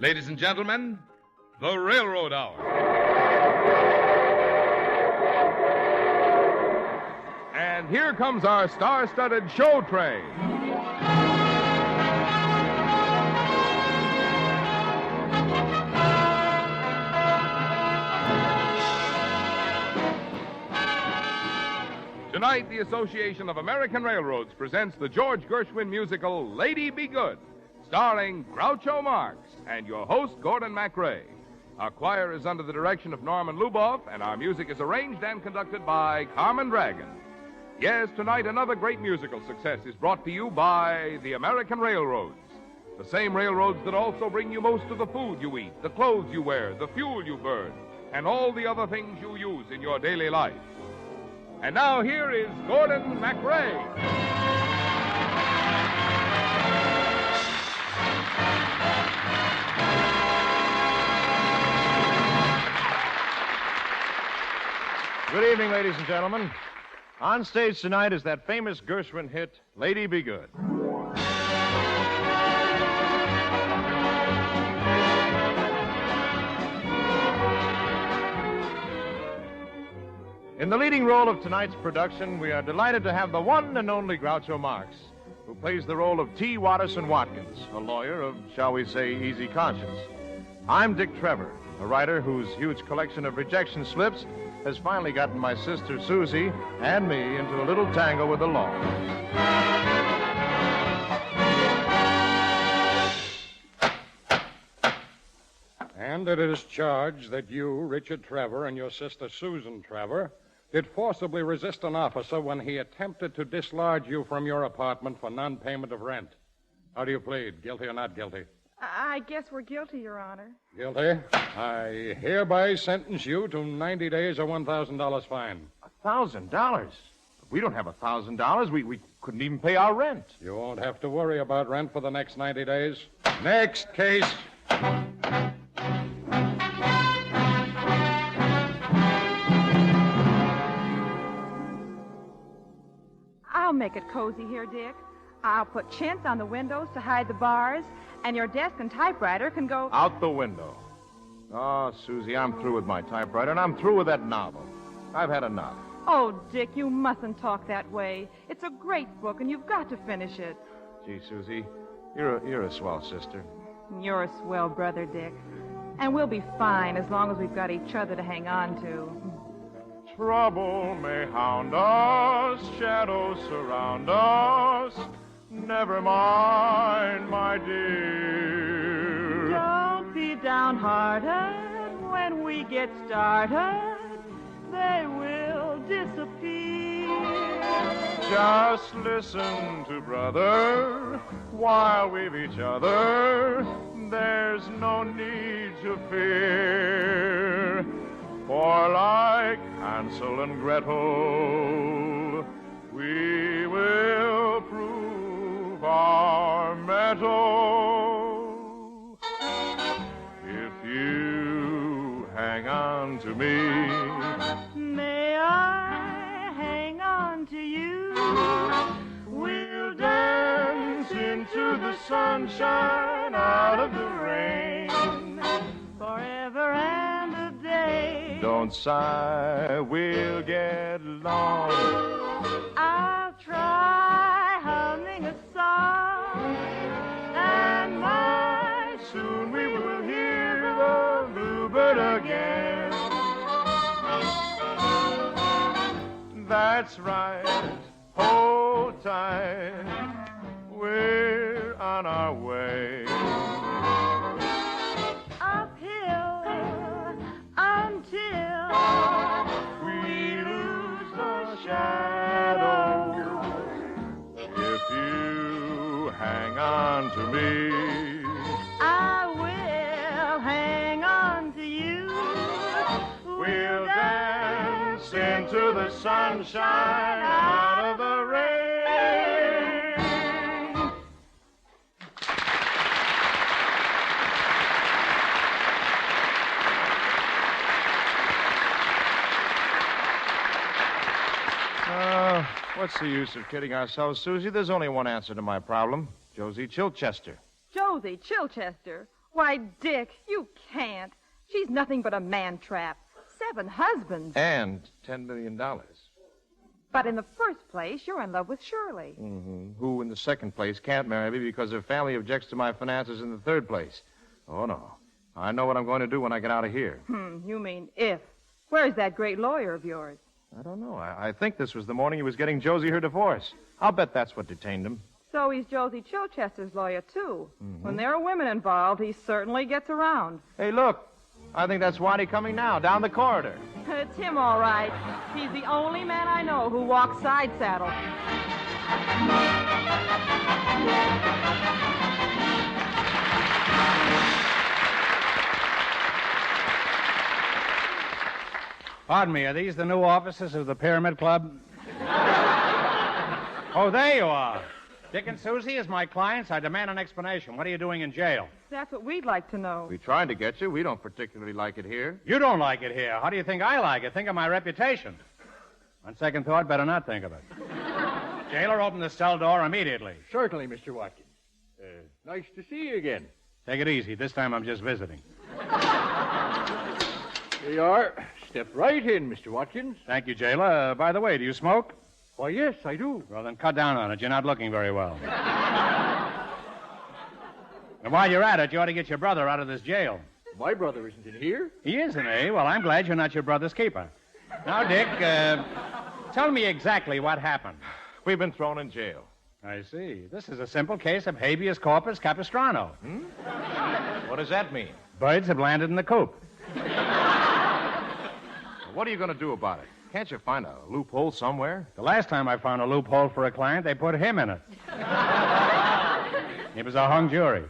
Ladies and gentlemen, the Railroad Hour. And here comes our star-studded show train. Tonight, the Association of American Railroads presents the George Gershwin musical Lady Be Good, starring Groucho Marx and your host, Gordon MacRae. Our choir is under the direction of Norman Luboff, and our music is arranged and conducted by Carmen Dragon. Yes, tonight another great musical success is brought to you by the American Railroads. The same railroads that also bring you most of the food you eat, the clothes you wear, the fuel you burn, and all the other things you use in your daily life. And now here is Gordon MacRae. Good evening, ladies and gentlemen. On stage tonight is that famous Gershwin hit, Lady Be Good. In the leading role of tonight's production, we are delighted to have the one and only Groucho Marx, who plays the role of T. Watterson Watkins, a lawyer of, shall we say, easy conscience. I'm Dick Trevor, a writer whose huge collection of rejection slips has finally gotten my sister Susie and me into a little tangle with the law. And it is charged that you, Richard Trevor, and your sister Susan Trevor, did forcibly resist an officer when he attempted to dislodge you from your apartment for non-payment of rent. How do you plead, guilty or not guilty? I guess we're guilty, Your Honor. Guilty. I hereby sentence you to 90 days or $1,000 fine. $1,000? We don't have $1,000. We couldn't even pay our rent. You won't have to worry about rent for the next 90 days. Next case. I'll make it cozy here, Dick. I'll put chintz on the windows to hide the bars, and your desk and typewriter can go... Out the window. Oh, Susie, I'm through with my typewriter, and I'm through with that novel. I've had enough. Oh, Dick, you mustn't talk that way. It's a great book, and you've got to finish it. Gee, Susie, you're a swell sister. You're a swell brother, Dick. And we'll be fine as long as we've got each other to hang on to. Trouble may hound us, shadows surround us. Never mind, my dear. Don't be downhearted when we get started. They will disappear. Just listen to brother while we've each other. There's no need to fear. For like Hansel and Gretel, we will prove our mettle. If you hang on to me, may I hang on to you? we'll dance into the sunshine out of the rain. Forever and a day. Don't sigh, we'll get along. I'll try humming a song, and my Soon we will hear the bluebird again. That's right, hold tight, we're on our way. uphill until We lose the shadow. If you hang on to me, I will hang on to you. we'll dance into the sunshine out of the rain. What's the use of kidding ourselves, Susie? There's only one answer to my problem. Josie Chilchester. Josie Chilchester. Why, Dick, you can't. She's nothing but a man-trap. 7 husbands. And $10 million. But in the first place, you're in love with Shirley. Mm-hmm. Who, in the second place, can't marry me because her family objects to my finances in the third place. Oh, no. I know what I'm going to do when I get out of here. You mean if. Where's that great lawyer of yours? I don't know. I think this was the morning he was getting Josie her divorce. I'll bet that's what detained him. So he's Josie Chilchester's lawyer, too. Mm-hmm. When there are women involved, he certainly gets around. Hey, look. I think that's Waddy coming now, down the corridor. It's him, all right. He's the only man I know who walks side saddle. Pardon me, are these the new officers of the Pyramid Club? Oh, there you are. Dick and Susie, as my clients, I demand an explanation. What are you doing in jail? That's what we'd like to know. We tried to get you. We don't particularly like it here. You don't like it here. How do you think I like it? Think of my reputation. On second thought, better not think of it. Jailer, open the cell door immediately. Certainly, Mr. Watkins. Nice to see you again. Take it easy. This time I'm just visiting. Here you are. Step right in, Mr. Watkins. Thank you, Jailer. By the way, do you smoke? Why, yes, I do. Well, then cut down on it. You're not looking very well. And while you're at it, you ought to get your brother out of this jail. My brother isn't in here. He isn't, eh? Well, I'm glad you're not your brother's keeper. Now, Dick, tell me exactly what happened. We've been thrown in jail. I see. This is a simple case of habeas corpus capistrano. What does that mean? Birds have landed in the coop. What are you going to do about it? Can't you find a loophole somewhere? The last time I found a loophole for a client, they put him in it. It was a hung jury.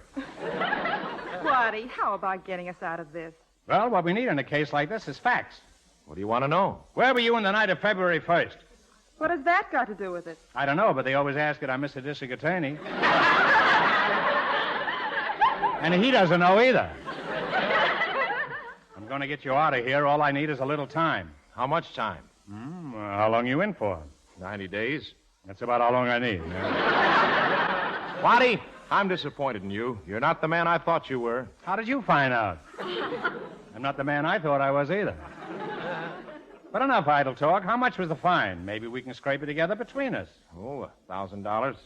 Waddy, how about getting us out of this? Well, what we need in a case like this is facts. What do you want to know? Where were you on the night of February 1st? What has that got to do with it? I don't know, but they always ask it. I'm Mr. District Attorney. And he doesn't know either. I'm going to get you out of here. All I need is a little time. How much time? How long you in for? 90 days. That's about how long I need. Waddy, I'm disappointed in you. You're not the man I thought you were. How did you find out? I'm not the man I thought I was either. But enough idle talk. How much was the fine? Maybe we can scrape it together between us. Oh, $1,000.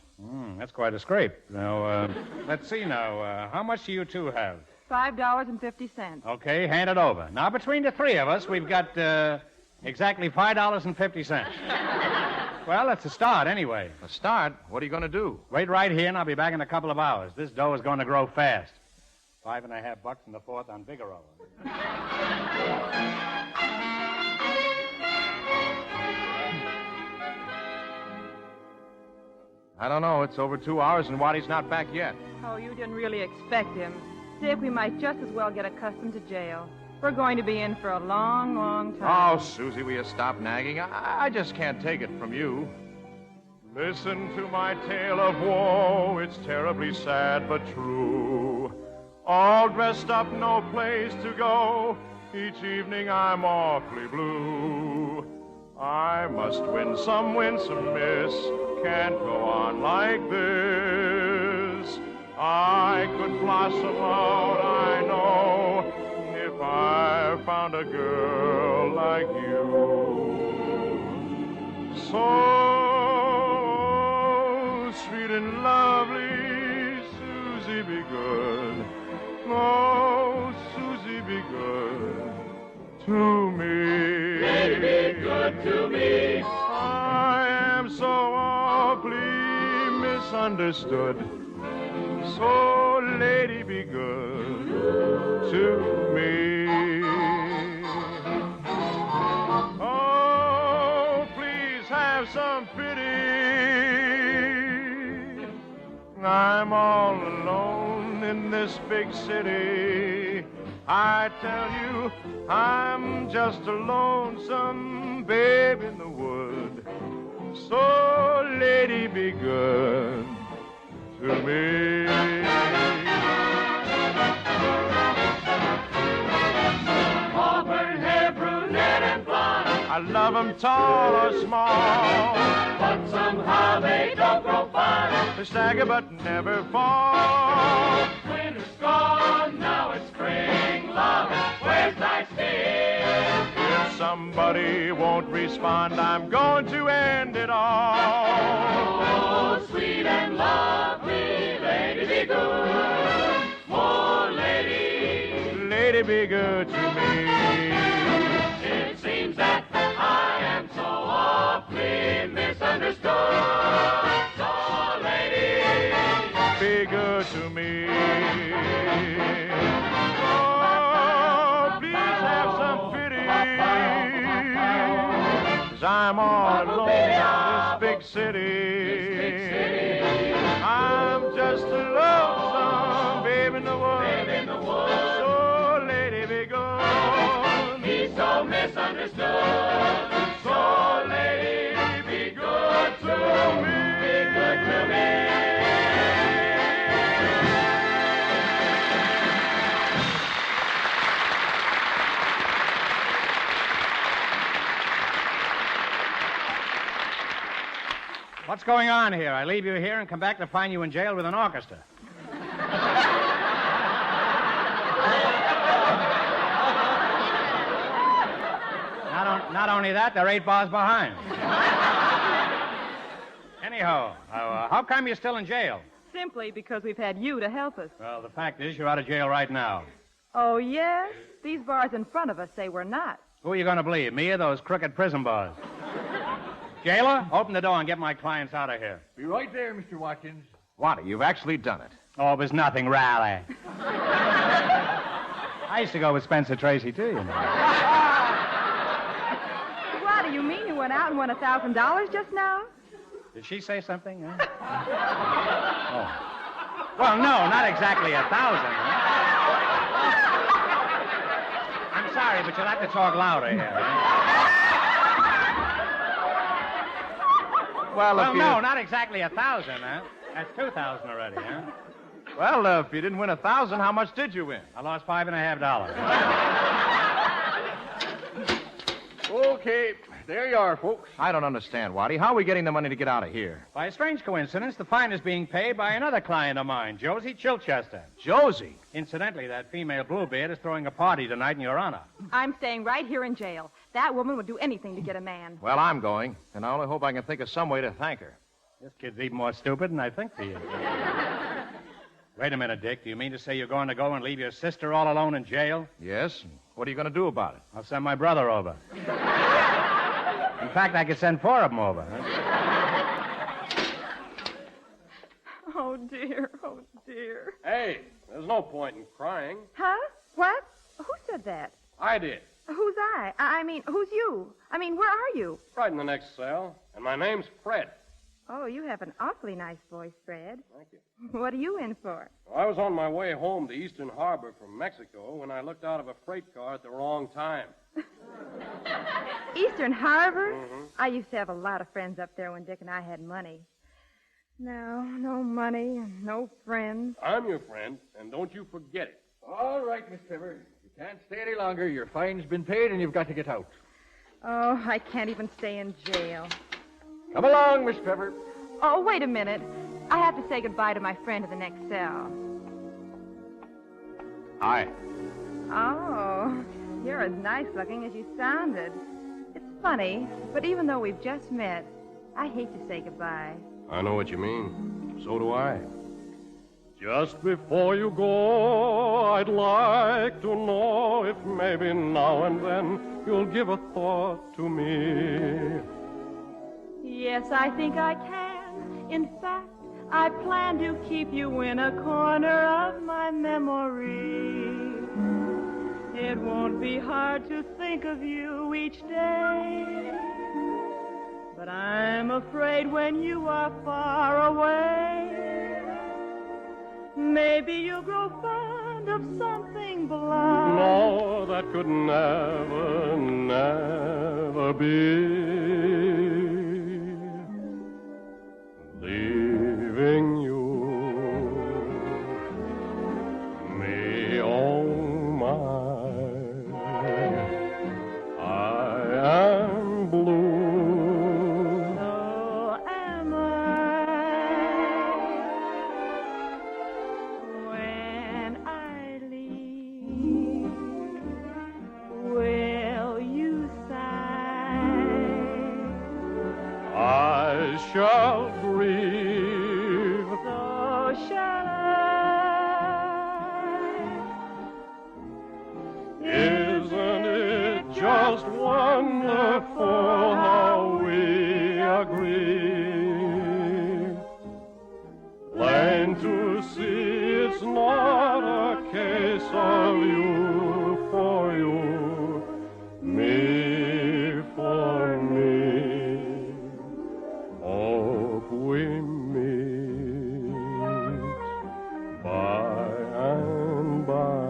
That's quite a scrape. Now, let's see now. How much do you two have? $5.50. Okay, hand it over. Now, between the three of us, we've got exactly $5.50. Well, it's a start anyway. A start? What are you going to do? Wait right here, and I'll be back in a couple of hours. This dough is going to grow fast. $5.50 in the fourth on Figaro. I don't know. It's over 2 hours, and Waddy's not back yet. Oh, you didn't really expect him. Dick, we might just as well get accustomed to jail. We're going to be in for a long, long time. Oh, Susie, will you stop nagging? I just can't take it from you. Listen to my tale of woe. It's terribly sad but true. All dressed up, no place to go. Each evening I'm awfully blue. I must win some, miss. Can't go on like this. I could blossom out, I know, if I found a girl like you. So sweet and lovely, Susie, be good. Oh, Susie, be good to me. Be good to me. I am so awfully misunderstood. So, lady, be good to me. Oh, please have some pity. I'm all alone in this big city. I tell you, I'm just a lonesome babe in the wood. So, lady, be good to me. Auburn hair, brunette, and blonde. I love 'em tall or small. But somehow they don't grow fine. They stagger but never fall. Winter's gone now. somebody won't respond, I'm going to end it all. Oh, sweet and lovely lady, be good. Oh, lady, be good to me. It seems that I am so awfully misunderstood. So, lady, be good to me. Oh, please have some pity, 'cause I'm all alone in this big city. I'm just a lonesome babe in the woods. So, lady, be good. He's so misunderstood. So, lady, be good to me. Be good to me. What's going on here? I leave you here and come back to find you in jail with an orchestra. Not only that, they're 8 bars behind. Anyhow, how come you're still in jail? Simply because we've had you to help us. Well, the fact is you're out of jail right now. Oh, yes? These bars in front of us say we're not. Who are you going to believe, me or those crooked prison bars? Jailer, open the door and get my clients out of here. Be right there, Mr. Watkins. Waddy, you've actually done it. Oh, it was nothing, Raleigh. I used to go with Spencer Tracy, too, you know. What do you mean you went out and won $1,000 just now? Did she say something? Huh? Oh. Well, no, not exactly 1,000. I'm sorry, but you'll have to talk louder here. Well, no, not exactly 1,000, huh? That's 2,000 already, huh? Well, if you didn't win 1,000, how much did you win? I lost $5.50. Okay, there you are, folks. I don't understand, Waddy. How are we getting the money to get out of here? By a strange coincidence, the fine is being paid by another client of mine, Josie Chilchester. Josie? Incidentally, that female Bluebeard is throwing a party tonight in your honor. I'm staying right here in jail. That woman would do anything to get a man. Well, I'm going, and I only hope I can think of some way to thank her. This kid's even more stupid than I think he is. Wait a minute, Dick. Do you mean to say you're going to go and leave your sister all alone in jail? Yes? And what are you going to do about it? I'll send my brother over. In fact, I could send 4 of them over. Oh, dear. Oh, dear. Hey, there's no point in crying. Huh? What? Who said that? I did. Who's I? I mean, who's you? I mean, where are you? Right in the next cell. And my name's Fred. Oh, you have an awfully nice voice, Fred. Thank you. What are you in for? Well, I was on my way home to Eastern Harbor from Mexico when I looked out of a freight car at the wrong time. Eastern Harbor? Mm-hmm. I used to have a lot of friends up there when Dick and I had money. No money, no friends. I'm your friend, and don't you forget it. All right, Miss Trevor. You can't stay any longer. Your fine's been paid, and you've got to get out. Oh, I can't even stay in jail. Come along, Miss Trevor. Oh, wait a minute. I have to say goodbye to my friend in the next cell. Hi. Oh, you're as nice looking as you sounded. It's funny, but even though we've just met, I hate to say goodbye. I know what you mean. So do I. Just before you go, I'd like to know if maybe now and then you'll give a thought to me. Yes, I think I can. In fact, I plan to keep you in a corner of my memory. It won't be hard to think of you each day. But I'm afraid when you are far away, maybe you'll grow fond of something blind. No, that could never, never be. Leaving you, me, oh my, I am blue. So am I. When I leave, will you sigh? most wonderful how we agree. Plain to see it's not a case of you for you, me for me. Hope we meet by and by.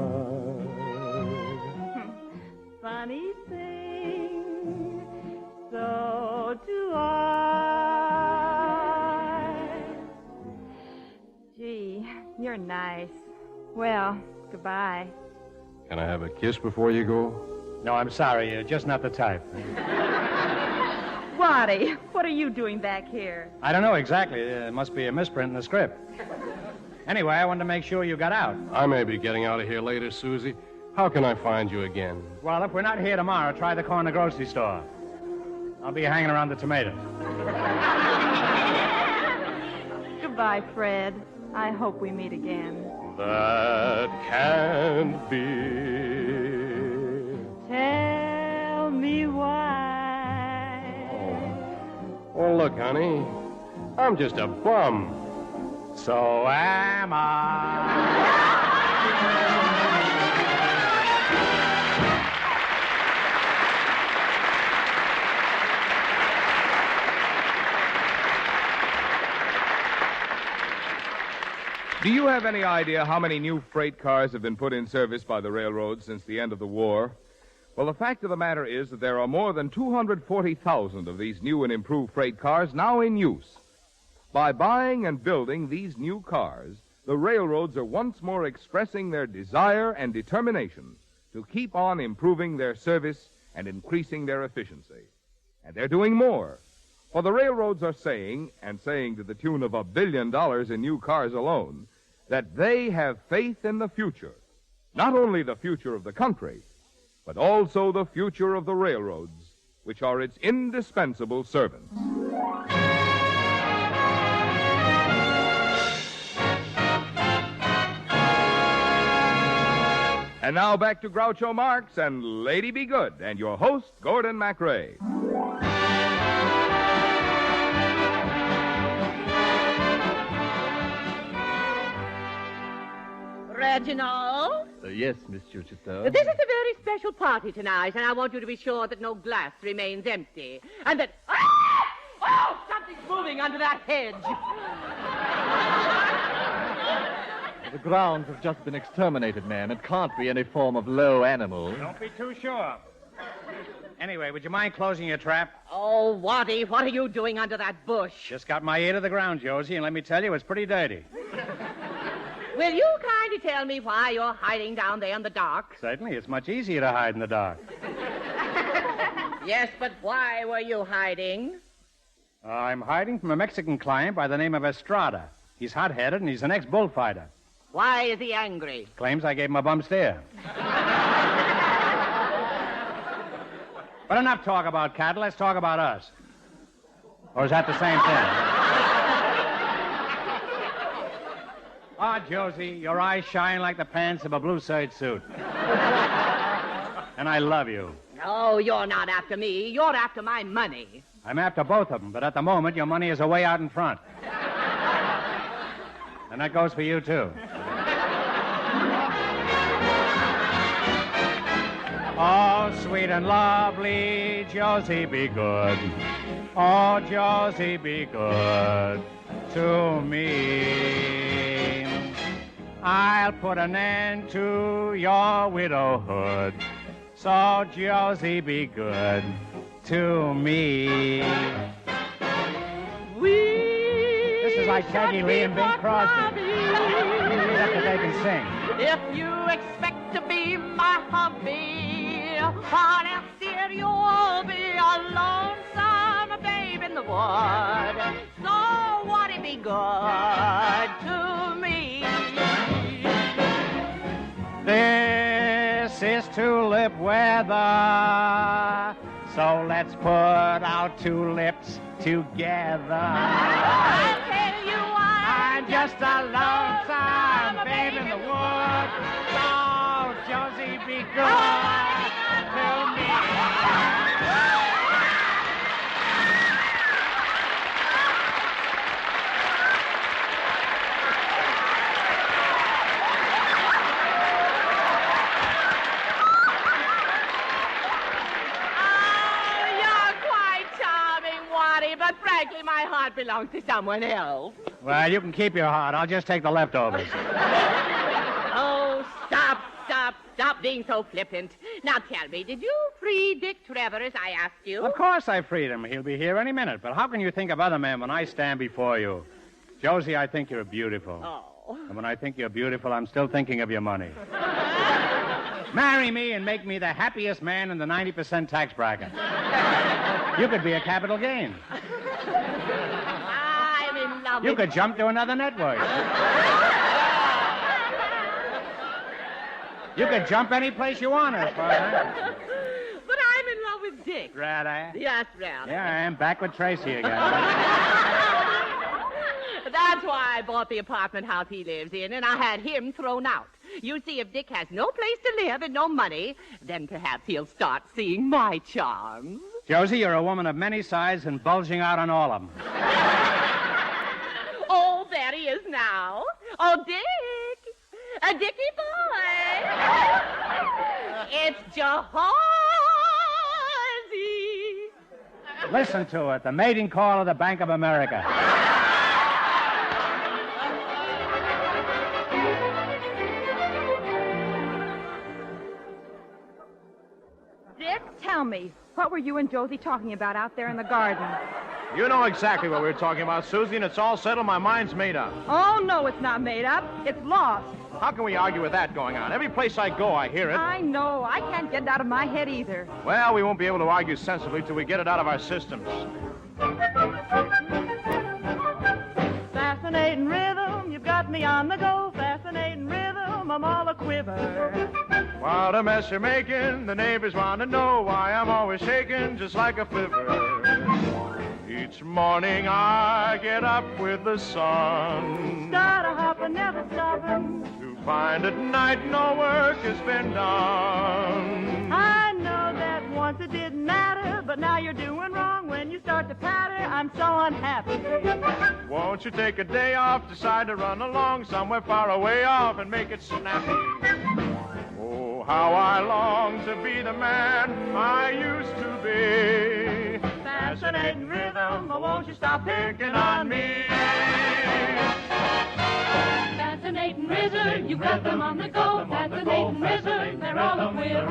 Funny thing, so do I. Gee, you're nice. Well, goodbye. Can I have a kiss before you go? No, I'm sorry. You're just not the type. Waddy, what are you doing back here? I don't know exactly. It must be a misprint in the script. Anyway, I wanted to make sure you got out. I may be getting out of here later, Susie. How can I find you again? Well, if we're not here tomorrow, try the corner grocery store. I'll be hanging around the tomatoes. Goodbye, Fred. I hope we meet again. That can't be. Tell me why. Oh, look, honey. I'm just a bum. So am I. Do you have any idea how many new freight cars have been put in service by the railroads since the end of the war? Well, the fact of the matter is that there are more than 240,000 of these new and improved freight cars now in use. By buying and building these new cars, the railroads are once more expressing their desire and determination to keep on improving their service and increasing their efficiency. And they're doing more. For the railroads are saying, and saying to the tune of $1 billion in new cars alone, that they have faith in the future. Not only the future of the country, but also the future of the railroads, which are its indispensable servants. And now back to Groucho Marx and Lady Be Good, and your host, Gordon MacRae. Reginald? Yes, Miss Chuchita. This is a very special party tonight, and I want you to be sure that no glass remains empty. And that... Ah! Oh, something's moving under that hedge. The grounds have just been exterminated, ma'am. It can't be any form of low animal. Don't be too sure. Anyway, would you mind closing your trap? Oh, Waddy, what are you doing under that bush? Just got my ear to the ground, Josie, and let me tell you, it's pretty dirty. Will you kindly tell me why you're hiding down there in the dark? Certainly, it's much easier to hide in the dark. Yes, but why were you hiding? I'm hiding from a Mexican client by the name of Estrada. He's hot-headed, and he's an ex-bullfighter. Why is he angry? Claims I gave him a bum steer. But enough talk about cattle. Let's talk about us. Or is that the same thing? Ah, Josie, your eyes shine like the pants of a blue serge suit. And I love you. No, you're not after me. You're after my money. I'm after both of them, but at the moment, your money is away out in front. And that goes for you, too. Oh, sweet and lovely Josie, be good. Oh, Josie, be good to me. I'll put an end to your widowhood. So, Josie, be good to me. This is like Peggy Lee and Bing Crosby. Except that they can sing. If you expect to be my hubby, what else, dear, you'll be a lonesome babe in the wood. So, would it be good to me? This is tulip weather, so let's put our tulips together. I'll tell you why. I'm just a lonesome babe in the woods. So, Josie, be good to me. Dickie, my heart belongs to someone else. Well, you can keep your heart. I'll just take the leftovers. Oh, stop being so flippant. Now tell me, did you free Dick Trevor as I asked you? Of course I freed him. He'll be here any minute. But how can you think of other men when I stand before you? Josie, I think you're beautiful. Oh. And when I think you're beautiful, I'm still thinking of your money. Marry me and make me the happiest man in the 90% tax bracket. You could be a capital gain. I'm in love You with could jump to another network. You could jump any place you want. As far as But I'm in love with Dick. Rather. Yes, rather. Yeah, I am back with Tracy again. That's why I bought the apartment house he lives in, and I had him thrown out. You see, if Dick has no place to live and no money, then perhaps he'll start seeing my charms. Josie, you're a woman of many sides and bulging out on all of them. Oh, there he is now. Oh, Dick. A Dickie boy. It's Jehorzy. Listen to it, the mating call of the Bank of America. Dick, tell me, what were you and Josie talking about out there in the garden? You know exactly what we were talking about, Susie, and it's all settled. My mind's made up. Oh, no, it's not made up. It's lost. How can we argue with that going on? Every place I go, I hear it. I know. I can't get it out of my head either. Well, we won't be able to argue sensibly till we get it out of our systems. Fascinating rhythm, you've got me on the go. Fascinating rhythm, I'm all a quiver. What a mess you're making. The neighbors want to know why I'm always shaking just like a flivver. Each morning I get up with the sun. Start a hopping, never stopping. To find at night no work has been done. I know that once it didn't matter, but now you're doing wrong. When you start to patter, I'm so unhappy. Won't you take a day off, decide to run along somewhere far away off and make it snappy? Oh, how I long to be the man I used to be. Fascinating rhythm, oh, won't you stop picking on me? Fascinating rhythm, you've got them on the go. Fascinating rhythm, they're all a quiver.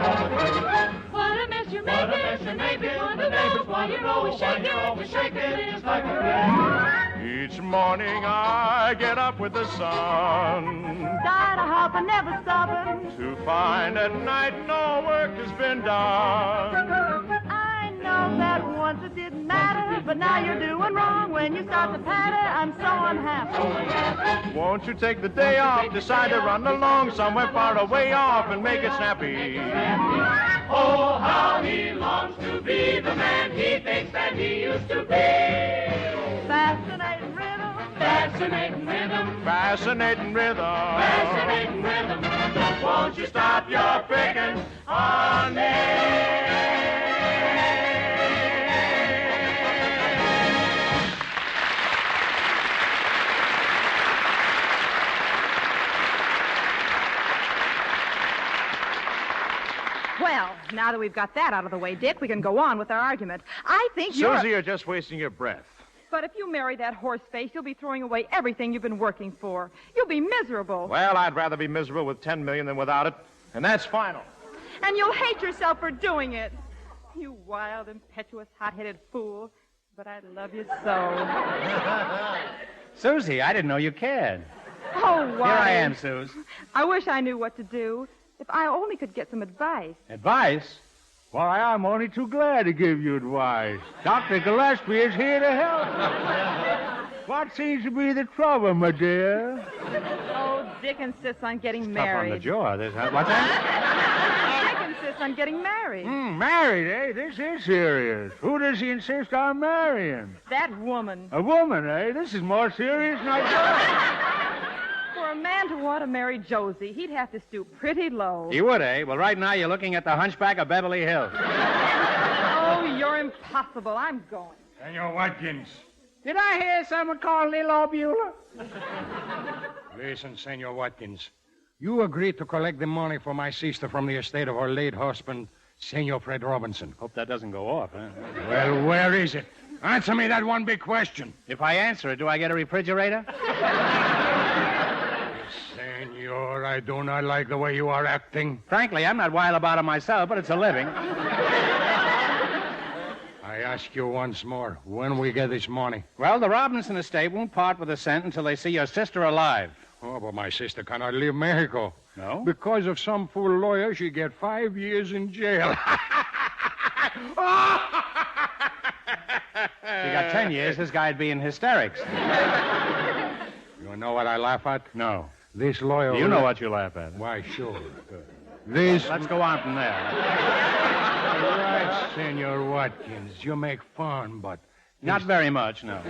What a mess you're making, the neighbors want to know why you're always shaking just like a river. Each morning I get up with the sun. Start a hopping, never stopping. To find at night no work has been done. I know that once it didn't matter, but now you're doing wrong. When you start to patter, I'm so unhappy. Won't you take the day off, decide to run along somewhere far away off and make it snappy? Oh, how he longs to be the man he thinks that he used to be. Fascinating rhythm. Fascinating rhythm. Fascinating rhythm. Fascinating rhythm. Won't you stop your picking on me? Well, now that we've got that out of the way, Dick, we can go on with our argument. I think Susie, you're just wasting your breath. But if you marry that horse face, you'll be throwing away everything you've been working for. You'll be miserable. Well, I'd rather be miserable with $10 million than without it. And that's final. And you'll hate yourself for doing it. You wild, impetuous, hot-headed fool. But I love you so. Susie, I didn't know you cared. Oh, why? Here I am, Suze. I wish I knew what to do. If I only could get some advice. Advice? Why, I'm only too glad to give you advice. Dr. Gillespie is here to help. What seems to be the trouble, my dear? Oh, Dick insists on getting Tough married. on the jaw. What's that? Dick insists on getting married. Married, eh? This is serious. Who does he insist on marrying? That woman. A woman, eh? This is more serious than I thought. For a man to want to marry Josie, he'd have to stoop pretty low. You would, eh? Well, right now you're looking at the hunchback of Beverly Hills. Oh, you're impossible. I'm going. Senor Watkins. Did I hear someone call Lilo Bueller? Listen, Senor Watkins. You agreed to collect the money for my sister from the estate of her late husband, Senor Fred Robinson. Hope that doesn't go off, huh? Well, where is it? Answer me that one big question. If I answer it, do I get a refrigerator? Senor, I do not like the way you are acting. Frankly, I'm not wild about it myself, but it's a living. I ask you once more, when we get this money? Well, the Robinson estate won't part with a cent until they see your sister alive. Oh, but my sister cannot leave Mexico. No? Because of some fool lawyer, she get 5 years in jail. If he got 10 years, this guy'd be in hysterics. You know what I laugh at? No. This lawyer... You know what you laugh at. Why, sure. This... Let's go on from there. All right, Senor Watkins, you make fun, but... Not very much, no.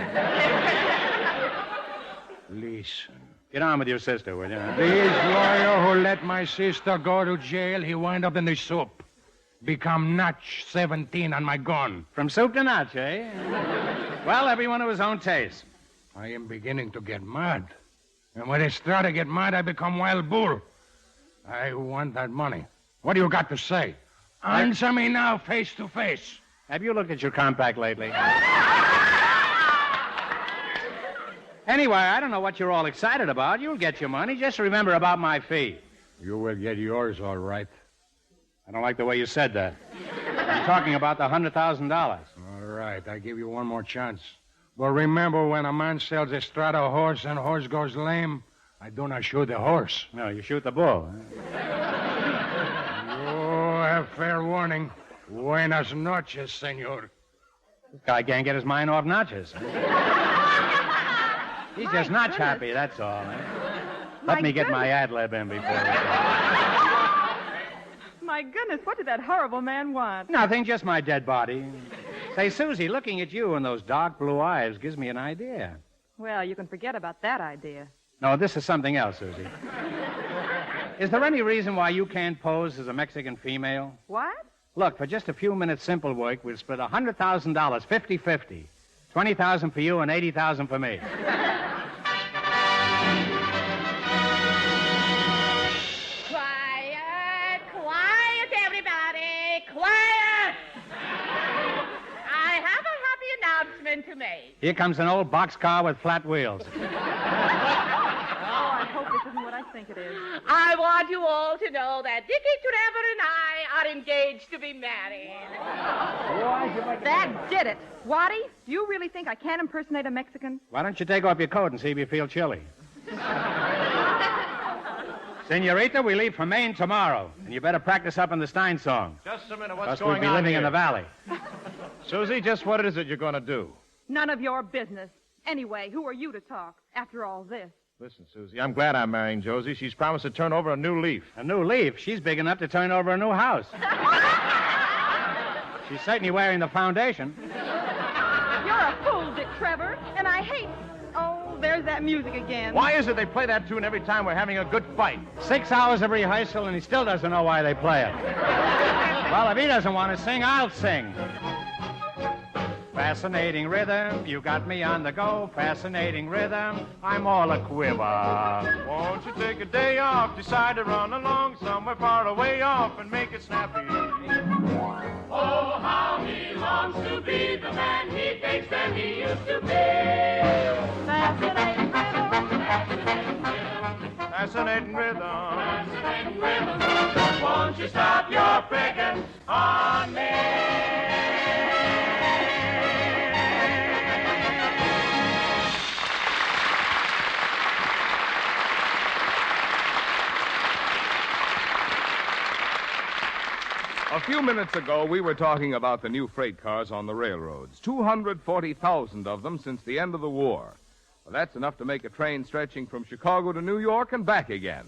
Listen. Get on with your sister, will you? This lawyer who let my sister go to jail, he wind up in the soup. Become notch 17 on my gun. From soup to notch, eh? Well, everyone to his own taste. I am beginning to get mad. And when I start to get mad, I become wild bull. I want that money. What do you got to say? Answer me now, face to face. Have you looked at your compact lately? Anyway, I don't know what you're all excited about. You'll get your money. Just remember about my fee. You will get yours, all right. I don't like the way you said that. I'm talking about the $100,000. All right, I give you one more chance. But remember, when a man sells a Strata horse and horse goes lame, I do not shoot the horse. No, you shoot the bull. Oh, have fair warning. Buenas noches, senor. This guy can't get his mind off notches. He's just notch happy, that's all. Let me get my ad lib in before we go. My goodness, what did that horrible man want? Nothing, just my dead body. Say, Susie, looking at you and those dark blue eyes gives me an idea. Well, you can forget about that idea. No, this is something else, Susie. Is there any reason why you can't pose as a Mexican female? What? Look, for just a few minutes simple work, we'll split $100,000, 50-50. $20,000 for you and $80,000 for me. Quiet, quiet, everybody, quiet! I have a happy announcement to make. Here comes an old boxcar with flat wheels. Oh, I hope this isn't what I think it is. I want you all to know that Dickie Trevor and I are engaged to be married. That did it. Waddy, do you really think I can't impersonate a Mexican? Why don't you take off your coat and see if you feel chilly? Senorita, we leave for Maine tomorrow, and you better practice up on the Stein song. Just a minute, what's we'll going be on living here? in the valley. Susie, just what is it you're going to do? None of your business. Anyway, who are you to talk after all this? Listen, Susie, I'm glad I'm marrying Josie. She's promised to turn over a new leaf. A new leaf? She's big enough to turn over a new house. She's certainly wearing the foundation. You're a fool, Dick Trevor, and I hate... Oh, there's that music again. Why is it they play that tune every time we're having a good fight? 6 hours of rehearsal, and he still doesn't know why they play it. Well, if he doesn't want to sing, I'll sing. Fascinating rhythm, you got me on the go. Fascinating rhythm, I'm all a quiver. Won't you take a day off, decide to run along somewhere far away off and make it snappy? Oh, how he longs to be the man he thinks that he used to be. Fascinating rhythm. Fascinating rhythm. Fascinating rhythm. Won't you stop your picking on me? A few minutes ago, we were talking about the new freight cars on the railroads. 240,000 of them since the end of the war. Well, that's enough to make a train stretching from Chicago to New York and back again.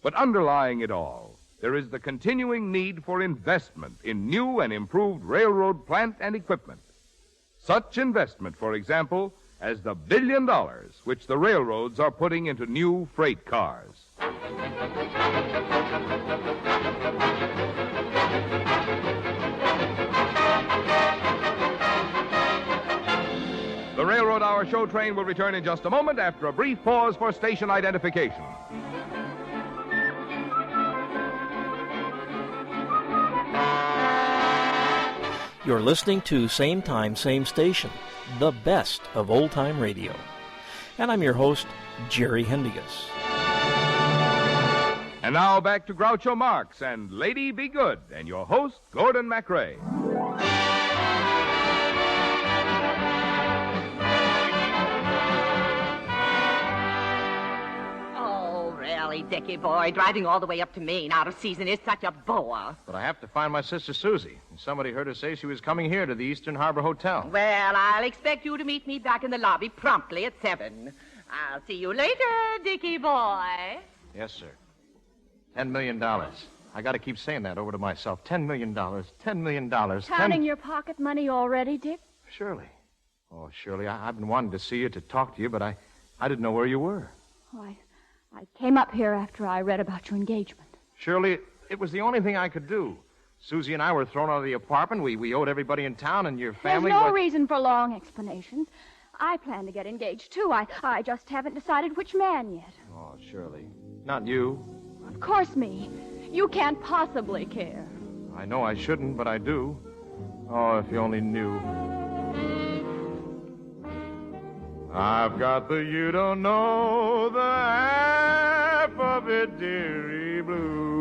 But underlying it all, there is the continuing need for investment in new and improved railroad plant and equipment. Such investment, for example, as the $1 billion which the railroads are putting into new freight cars. The Railroad Hour show train will return in just a moment after a brief pause for station identification. You're listening to Same Time, Same Station, the best of old-time radio. And I'm your host, Jerry Hendigas. And now back to Groucho Marx and Lady Be Good, and your host, Gordon MacRae. Oh, really, Dickie boy, driving all the way up to Maine out of season is such a bore. But I have to find my sister Susie. Somebody heard her say she was coming here to the Eastern Harbor Hotel. Well, I'll expect you to meet me back in the lobby promptly at 7. I'll see you later, Dickie boy. Yes, sir. $10 million. I got to keep saying that over to myself. $10 million. $10 million. Counting your pocket money already, Dick? Shirley. Oh, Shirley, I've been wanting to see you, to talk to you, but I didn't know where you were. Oh, I came up here after I read about your engagement. Shirley, it was the only thing I could do. Susie and I were thrown out of the apartment. We owed everybody in town, and your family... There's no reason for long explanations. I plan to get engaged, too. I just haven't decided which man yet. Oh, Shirley. Not you. Of course me. You can't possibly care. I know I shouldn't, but I do. Oh, if you only knew. I've got the you don't know the half of it, dearie blue.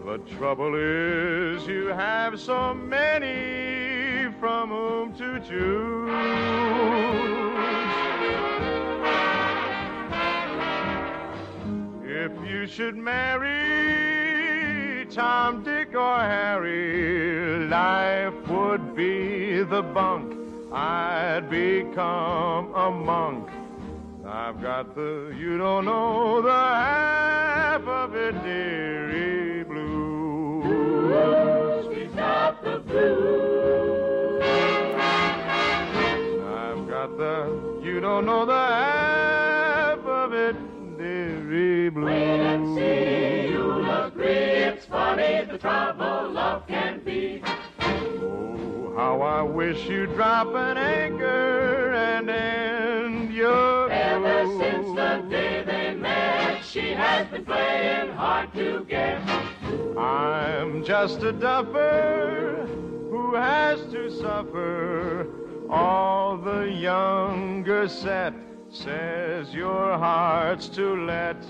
The trouble is you have so many from whom to choose. If you should marry Tom, Dick, or Harry, life would be the bunk. I'd become a monk. I've got the you don't know the half of it, dearie blues. We've got the blues. I've got the you don't know the half of it, dearie blues. Wait and see, you'll agree. It's funny the trouble love can be. Oh, how I wish you'd drop an anchor and end your Ever blues. since the day they met, she has been playing hard to get. I'm just a duffer who has to suffer. All the younger set says your heart's to let.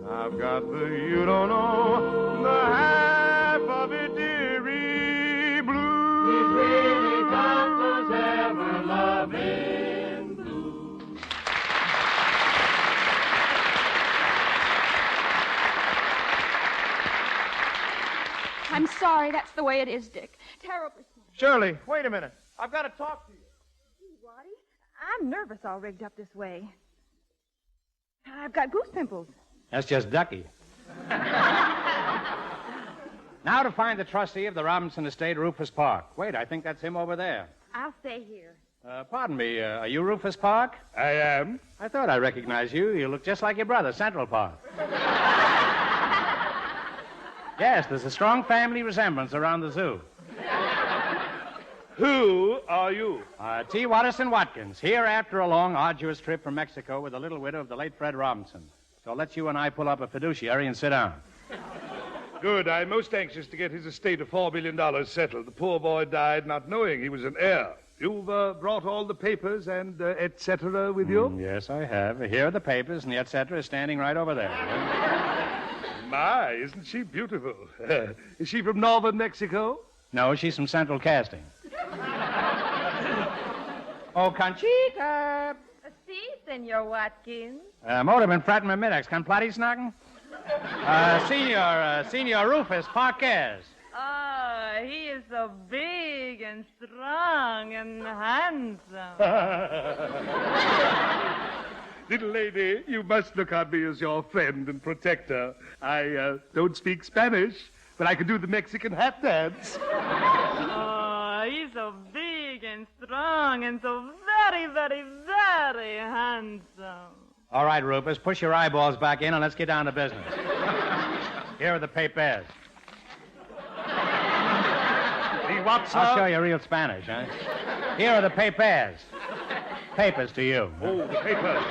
I've got the you don't know the half of it, dearie blues. He's really got those ever-loving blues. I'm sorry, that's the way it is, Dick. Terribly sorry. Shirley, wait a minute. I've got to talk to you. Waddy, I'm nervous all rigged up this way. I've got goose pimples. That's just Ducky. Now to find the trustee of the Robinson Estate, Rufus Park. Wait, I think that's him over there. I'll stay here. Pardon me, are you Rufus Park? I am. I thought I recognized you. You look just like your brother, Central Park. Yes, there's a strong family resemblance around the zoo. Who are you? T. Watterson Watkins, here after a long, arduous trip from Mexico with the little widow of the late Fred Robinson. So let's you and I pull up a fiduciary and sit down. Good. I'm most anxious to get his estate of $4 million settled. The poor boy died not knowing he was an heir. You've brought all the papers and et cetera with you? Yes, I have. Here are the papers, and the et cetera is standing right over there. My, isn't she beautiful? Is she from northern Mexico? No, she's from Central Casting. Oh, Conchita! Si, Senor Watkins. Motor been fratting my middags. Can Platty snacken? Senor Rufus Parquez. Oh, he is so big and strong and handsome. Little lady, you must look on me as your friend and protector. I don't speak Spanish, but I can do the Mexican hat dance. Oh, he's so big and strong and so very, very, very handsome. All right, Rufus, push your eyeballs back in and let's get down to business. Here are the papers. The what, sir? I'll show you real Spanish, huh? Here are the papers. Papers to you. Oh, the papers.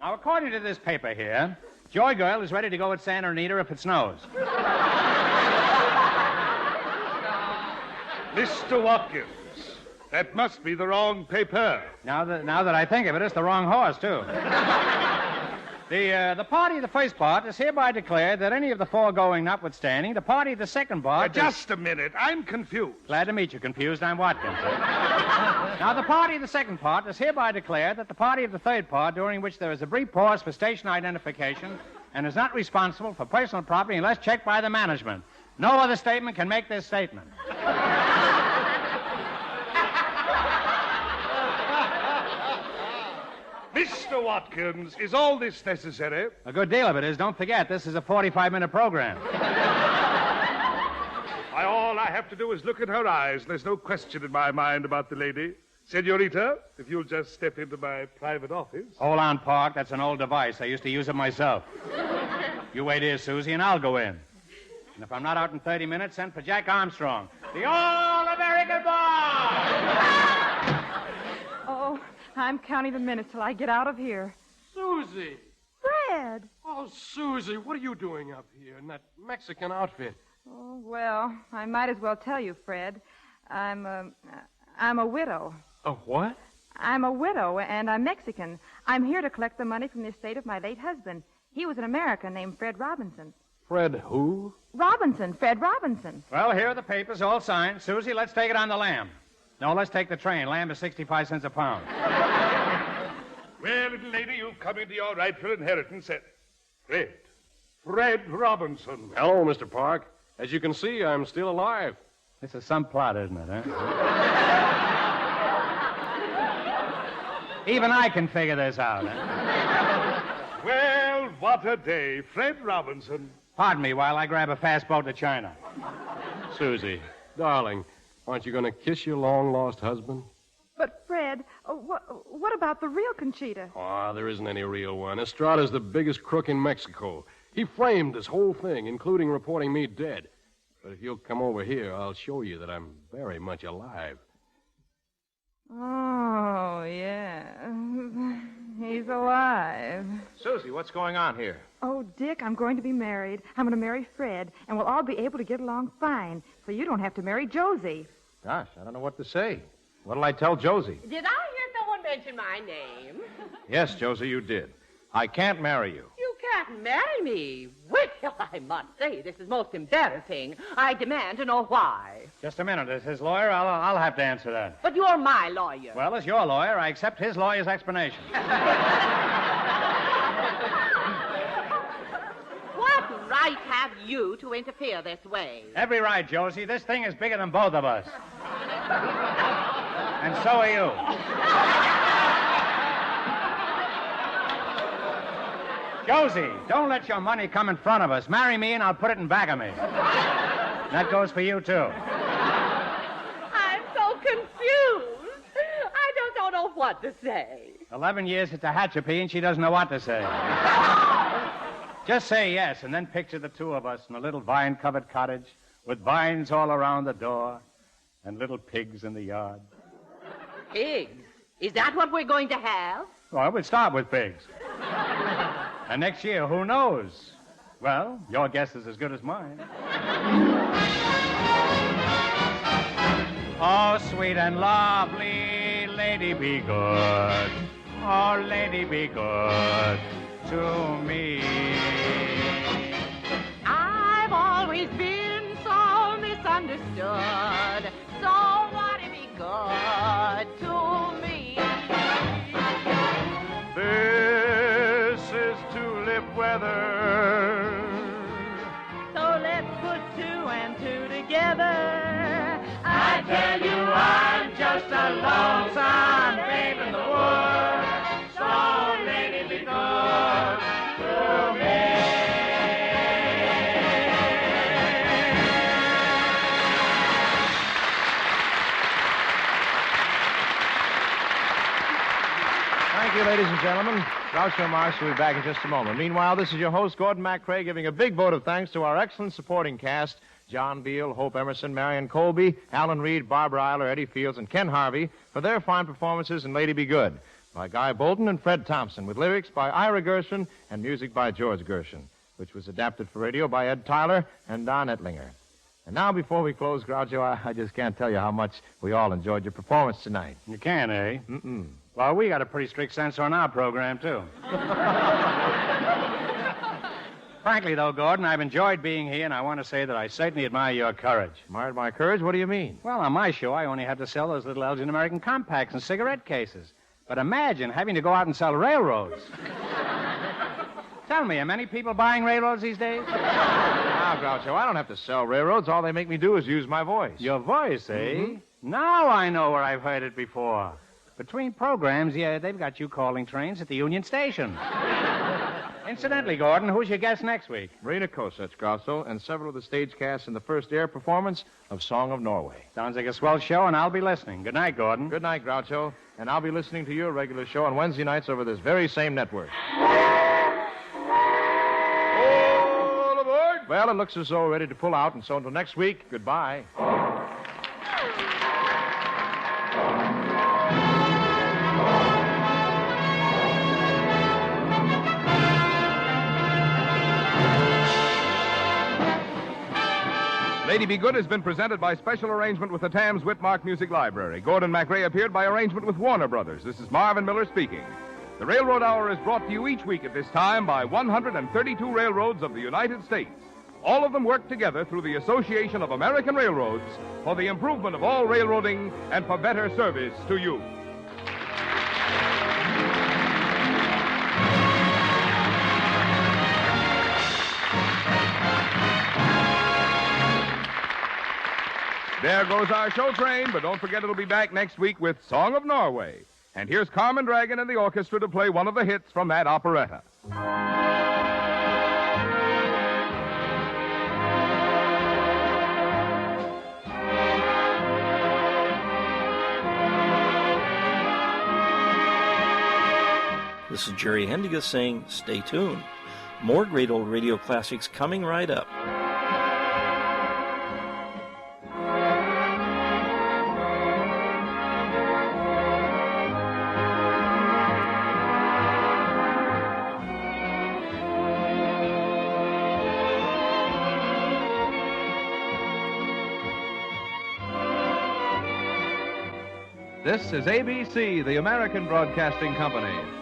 Now, according to this paper here, Joy Girl is ready to go with Santa Anita if it snows. Mr. Watkins, that must be the wrong paper. Now that I think of it, it's the wrong horse, too. The party of the first part is hereby declared that any of the foregoing notwithstanding, the party of the second part... Just a minute. I'm confused. Glad to meet you. Confused. I'm Watkins. Now, the party of the second part is hereby declared that the party of the third part, during which there is a brief pause for station identification and is not responsible for personal property unless checked by the management. No other statement can make this statement. Mr. Watkins, is all this necessary? A good deal of it is. Don't forget, this is a 45-minute program. Why, all I have to do is look in her eyes. There's no question in my mind about the lady. Senorita, if you'll just step into my private office. Hold on, Park. That's an old device. I used to use it myself. You wait here, Susie, and I'll go in. And if I'm not out in 30 minutes, send for Jack Armstrong, the All-American Boy! Oh, I'm counting the minutes till I get out of here. Susie! Fred! Oh, Susie, what are you doing up here in that Mexican outfit? Oh, well, I might as well tell you, Fred. I'm a widow. A what? I'm a widow, and I'm Mexican. I'm here to collect the money from the estate of my late husband. He was an American named Fred Robinson. Fred who? Robinson, Fred Robinson. Well, here are the papers, all signed. Susie, let's take it on the lamb. No, let's take the train. Lamb is 65 cents a pound. Well, little lady, you've come into your rightful inheritance. Fred Robinson. Hello, Mr. Park. As you can see, I'm still alive. This is some plot, isn't it, huh? Even I can figure this out, huh? Well, what a day. Fred Robinson. Pardon me while I grab a fast boat to China. Susie, darling, aren't you going to kiss your long-lost husband? But, Fred, what about the real Conchita? Oh, there isn't any real one. Estrada's the biggest crook in Mexico. He framed this whole thing, including reporting me dead. But if you'll come over here, I'll show you that I'm very much alive. Oh, yeah. He's alive. Susie, what's going on here? Oh, Dick, I'm going to be married. I'm going to marry Fred, and we'll all be able to get along fine, so you don't have to marry Josie. Gosh, I don't know what to say. What'll I tell Josie? Did I hear someone mention my name? Yes, Josie, you did. I can't marry you. You can't marry me. Well, I must say, this is most embarrassing. I demand to know why. Just a minute. As his lawyer, I'll have to answer that. But you're my lawyer. Well, as your lawyer, I accept his lawyer's explanation. What right have you to interfere this way? Every right, Josie. This thing is bigger than both of us. And so are you. Josie, don't let your money come in front of us. Marry me and I'll put it in back of me. That goes for you, too. I'm so confused. I don't know what to say. 11 years at the Tehachapi and she doesn't know what to say. Just say yes and then picture the two of us in a little vine-covered cottage with vines all around the door and little pigs in the yard. Pigs? Is that what we're going to have? Well, we'll start with pigs. And next year, who knows? Well, your guess is as good as mine. Oh, sweet and lovely lady, be good. Oh, lady, be good to me. I've always been so misunderstood. So won't it be good to me? This is tulip weather. So let's put 2 and 2 together. I tell you I'm just a lonesome babe in the woods. So lady, be good to me. Thank you, ladies and gentlemen. Groucho Marx will be back in just a moment. Meanwhile, this is your host, Gordon MacRae, giving a big vote of thanks to our excellent supporting cast, John Beal, Hope Emerson, Marion Colby, Alan Reed, Barbara Eiler, Eddie Fields, and Ken Harvey, for their fine performances in Lady Be Good. by Guy Bolton and Fred Thompson, with lyrics by Ira Gershwin and music by George Gershwin, which was adapted for radio by Ed Tyler and Don Ettlinger. And now, before we close, Groucho, I just can't tell you how much we all enjoyed your performance tonight. You can, eh? Mm-mm. Well, we got a pretty strict censor on our program, too. Frankly, though, Gordon, I've enjoyed being here, and I want to say that I certainly admire your courage. Admired my courage? What do you mean? Well, on my show, I only had to sell those little Elgin American compacts and cigarette cases. But imagine having to go out and sell railroads. Tell me, are many people buying railroads these days? Now, Groucho, I don't have to sell railroads. All they make me do is use my voice. Your voice, eh? Mm-hmm. Now I know where I've heard it before. Between programs, yeah, they've got you calling trains at the Union Station. Incidentally, Gordon, who's your guest next week? Rita Kosec, Groucho, and several of the stage casts in the first air performance of Song of Norway. Sounds like a swell show, and I'll be listening. Good night, Gordon. Good night, Groucho. And I'll be listening to your regular show on Wednesday nights over this very same network. All aboard! Well, it looks as though we're ready to pull out, and so until next week, goodbye. Lady Be Good has been presented by special arrangement with the Tams Whitmark Music Library. Gordon MacRae appeared by arrangement with Warner Brothers. This is Marvin Miller speaking. The Railroad Hour is brought to you each week at this time by 132 railroads of the United States. All of them work together through the Association of American Railroads for the improvement of all railroading and for better service to you. There goes our show train, but don't forget it'll be back next week with Song of Norway. And here's Carmen Dragon and the orchestra to play one of the hits from that operetta. This is Jerry Hendigas saying, stay tuned. More great old radio classics coming right up. This is ABC, the American Broadcasting Company.